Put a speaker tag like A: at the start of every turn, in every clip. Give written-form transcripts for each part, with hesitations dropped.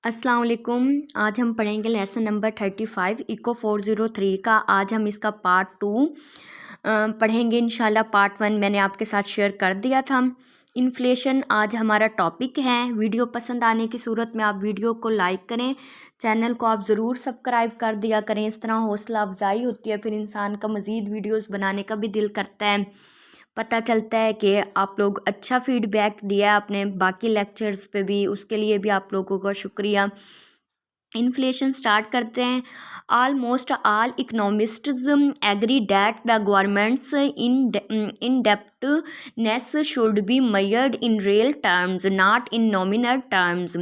A: अस्सलाम वालेकुम। आज हम पढ़ेंगे लेसन नंबर 35 इको 403 का। आज हम इसका पार्ट 2 पढ़ेंगे इंशाल्लाह। पार्ट 1 मैंने आपके साथ शेयर कर दिया था। इन्फ्लेशन आज हमारा टॉपिक है। वीडियो पसंद आने की सूरत में आप वीडियो को लाइक करें, चैनल को आप ज़रूर सब्सक्राइब कर दिया करें। इस तरह हौसला अफजाई होती है, फिर इंसान का मज़ीद वीडियोस बनाने का भी दिल करता है। पता चलता है कि आप लोग अच्छा फीडबैक दिया आपने बाकी लेक्चर्स पे भी, उसके लिए भी आप लोगों का शुक्रिया। इन्फ्लेशन स्टार्ट करते हैं। Almost all economists agree that the government's indebtedness should be measured in real terms not in nominal terms.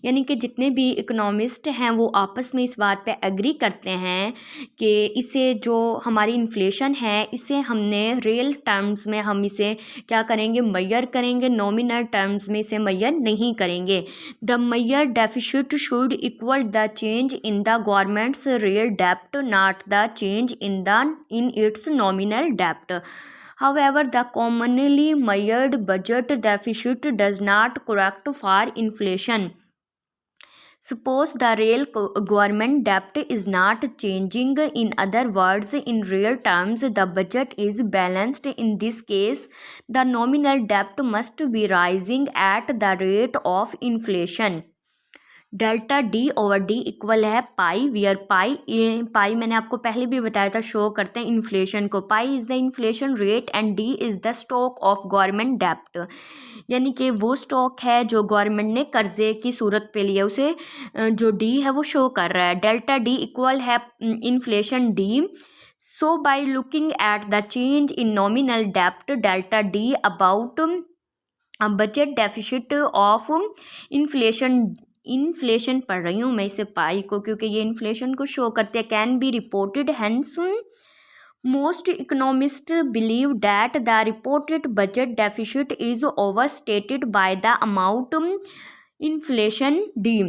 A: यानी कि जितने भी इकोनॉमिस्ट हैं वो आपस में इस बात पे एग्री करते हैं कि इसे जो हमारी इन्फ्लेशन है इसे हमने रियल टर्म्स में हम इसे क्या करेंगे, मेजर करेंगे। नॉमिनल टर्म्स में इसे मेजर नहीं करेंगे। The measured deficit should equal the change in the government's real debt, not the change in its nominal debt. However, the commonly measured budget deficit does not correct for inflation. Suppose the real government debt is not changing. In other words, in real terms, the budget is balanced. In this case, the nominal debt must be rising at the rate of inflation. Delta D over D equal है पाई, wear पाई मैंने आपको पहले भी बताया था, show करते हैं inflation को। Pi is the inflation rate and D is the stock of government डेप्ट। यानी कि वो स्टॉक है जो गवर्नमेंट ने कर्जे की सूरत पे लिया, उसे जो डी है वो शो कर रहा है। डेल्टा डी इक्वल है inflation D. So by looking at the change in nominal डेप्ट delta D about budget deficit of inflation पढ़ रही हूँ मैं इसे पाई को, क्योंकि ये इन्फ्लेशन को शो करते हैं। Can be reported hence most economist believe that the reported budget deficit is over stated by the amount inflation D.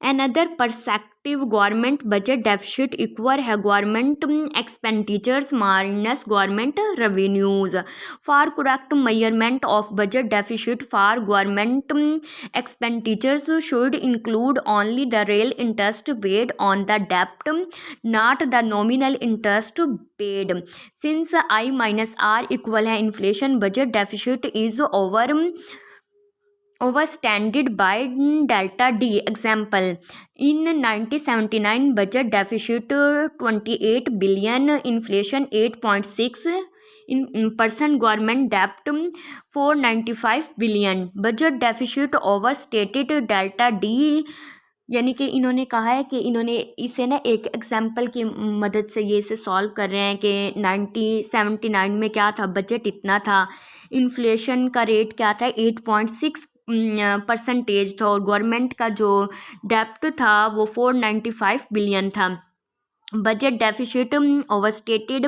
A: Another perspective, government budget deficit equal है government expenditures minus government revenues. For correct measurement of budget deficit for government expenditures should include only the real interest paid on the debt, not the nominal interest paid. Since I minus R equal है inflation, budget deficit is overstated by delta D. Example, in 1979 budget deficit 28 billion, inflation 8.6 percent, government debt 495 billion, budget deficit overstated delta D। यानी कि इन्होंने कहा है कि इन्होंने इसे ना एक एग्जाम्पल की मदद से ये इसे सॉल्व कर रहे हैं कि 1979 में क्या था, बजट इतना था, इन्फ्लेशन का रेट क्या था 8.6 परसेंटेज था, और गवर्नमेंट का जो डेप्ट था वो 495 बिलियन था। बजट डेफिसिट ओवरस्टेटेड,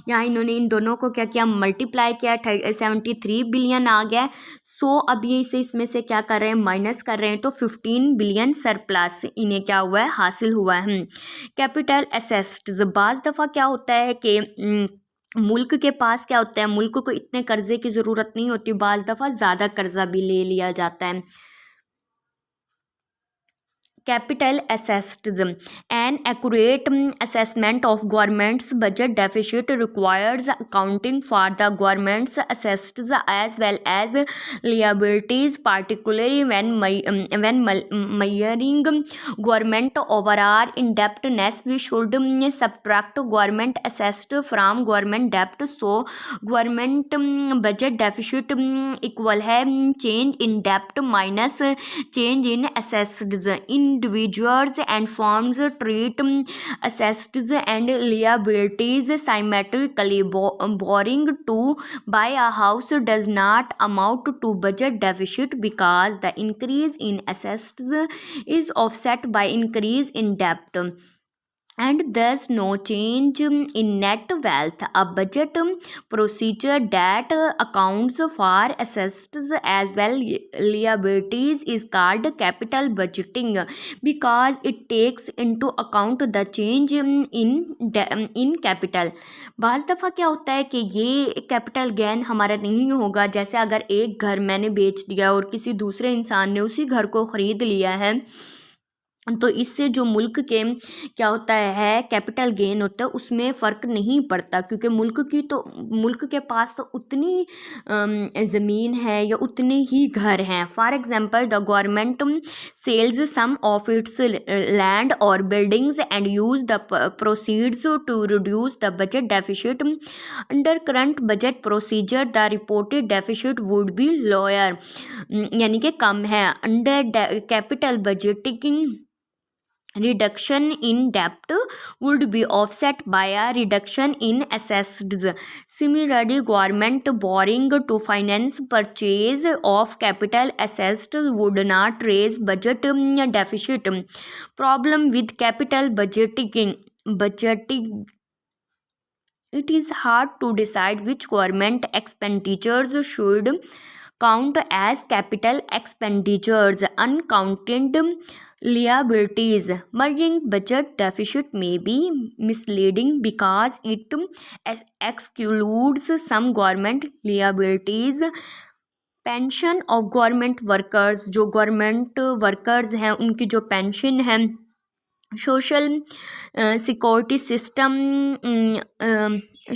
A: यहाँ इन्होंने इन दोनों को क्या किया, मल्टीप्लाई किया, 73 बिलियन आ गया। सो अब ये इसे इसमें से क्या कर रहे हैं, माइनस कर रहे हैं, तो 15 बिलियन सरप्लस इन्हें क्या हुआ है, हासिल हुआ है। कैपिटल एसेट्स, बाज़ दफ़ा क्या होता है कि मुल्क के पास क्या होता है, मुल्क को इतने कर्जे की ज़रूरत नहीं होती, बाज़ दफ़ा ज़्यादा कर्जा भी ले लिया जाता है। Capital assets, an accurate assessment of government's budget deficit requires accounting for the government's assets as well as liabilities, particularly when measuring government overall indebtedness. We should subtract government assets from government debt. So government budget deficit equal है change in debt minus change in assets. Individuals and firms treat assets and liabilities symmetrically. Borrowing to buy a house does not amount to budget deficit because the increase in assets is offset by increase in debt. and thus no change in net wealth. A budget procedure that accounts for assets as well liabilities is called capital budgeting because it takes into account the change in capital. बाज़ दफ़ा क्या होता है कि ये capital gain हमारा नहीं होगा, जैसे अगर एक घर मैंने बेच दिया और किसी दूसरे इंसान ने उसी घर को ख़रीद लिया है, तो इससे जो मुल्क के क्या होता है कैपिटल गेन होता है उसमें फ़र्क नहीं पड़ता, क्योंकि मुल्क के पास तो उतनी ज़मीन है या उतने ही घर हैं. For example the government sells some of its land और buildings and use the proceeds to reduce the budget deficit. Under current budget procedure the reported deficit would be lower, यानी कि कम है. Under capital budgeting reduction in debt would be offset by a reduction in assets. Similarly, government borrowing to finance purchase of capital assets would not raise budget deficit. Problem with capital budgeting. It is hard to decide which government expenditures should count as capital expenditures. Uncounted liabilities. Merging budget deficit may be misleading because it excludes some government liabilities. Pension of government workers, जो government workers हैं उनकी जो pension है. Social security system.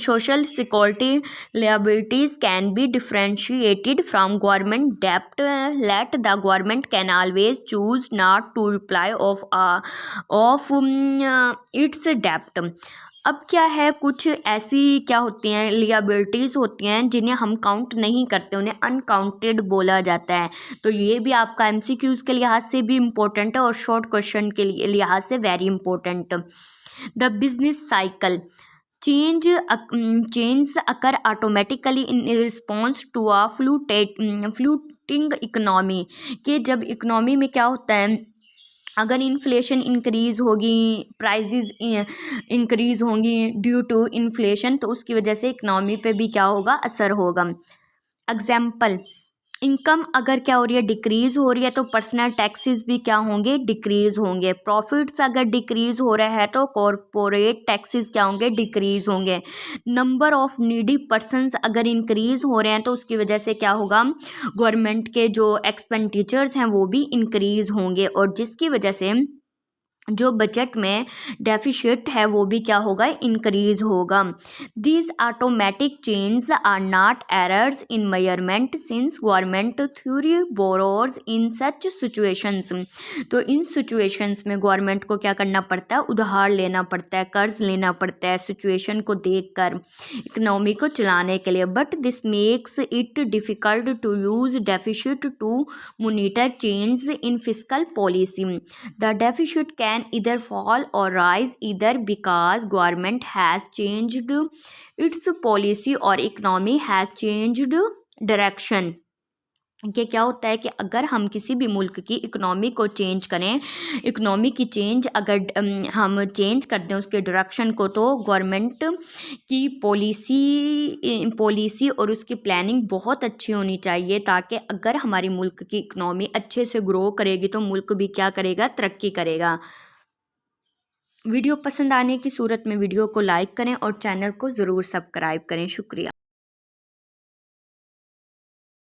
A: social security liabilities can be differentiated from government debt. Let the government can always choose not to repay of its debt. अब क्या है, कुछ ऐसी क्या होती हैं लियाबिलिटीज़ होती हैं जिन्हें हम काउंट नहीं करते, उन्हें अनकाउंटेड बोला जाता है. तो ये भी आपका एमसीक्यूज़ के लिहाज से भी इम्पोर्टेंट है और शॉर्ट क्वेश्चन के लिहाज से very important. The business cycle. Changes occur automatically in response to a fluctuating economy. कि जब इकोनॉमी में क्या होता है, अगर इन्फ्लेशन इंक्रीज़ होगी, प्राइजेज़ इंक्रीज़ होंगी ड्यू टू इन्फ्लेशन, तो उसकी वजह से इकनॉमी पे भी क्या होगा, असर होगा. एग्जाम्पल, इनकम अगर क्या हो रही है, डिक्रीज़ हो रही है, तो पर्सनल टैक्सेस भी क्या होंगे, डिक्रीज़ होंगे. प्रॉफिट्स अगर डिक्रीज़ हो रहा है तो कॉरपोरेट टैक्सेस क्या होंगे, डिक्रीज़ होंगे. नंबर ऑफ नीडी पर्सनस अगर इंक्रीज़ हो रहे हैं तो उसकी वजह से क्या होगा, गवर्नमेंट के जो एक्सपेंडिचर्स हैं वो भी इंक्रीज़ होंगे, और जिसकी वजह से जो बजट में डेफिसिट है वो भी क्या होगा, इंक्रीज होगा. These automatic change are not errors in measurement since government theory borrowers in such situations. तो इन सिचुएशंस में गवर्नमेंट को क्या करना पड़ता है, उधार लेना पड़ता है, कर्ज लेना पड़ता है सिचुएशन को देखकर इकोनॉमी को चलाने के लिए. But this makes it difficult to use deficit to monitor change in fiscal policy. The deficit can either fall or rise either because government has changed its policy or economy has changed direction. कि क्या होता है कि अगर हम किसी भी मुल्क की इकोनॉमी को चेंज करें, इकोनॉमी की चेंज अगर हम चेंज कर दें उसके डायरेक्शन को, तो गवर्नमेंट की पॉलिसी और उसकी प्लानिंग बहुत अच्छी होनी चाहिए, ताकि अगर हमारी मुल्क की इकोनॉमी अच्छे से ग्रो करेगी तो मुल्क भी क्या करेगा, तरक्की करेगा. वीडियो पसंद आने की सूरत में वीडियो को लाइक करें और चैनल को ज़रूर सब्सक्राइब करें. शुक्रिया.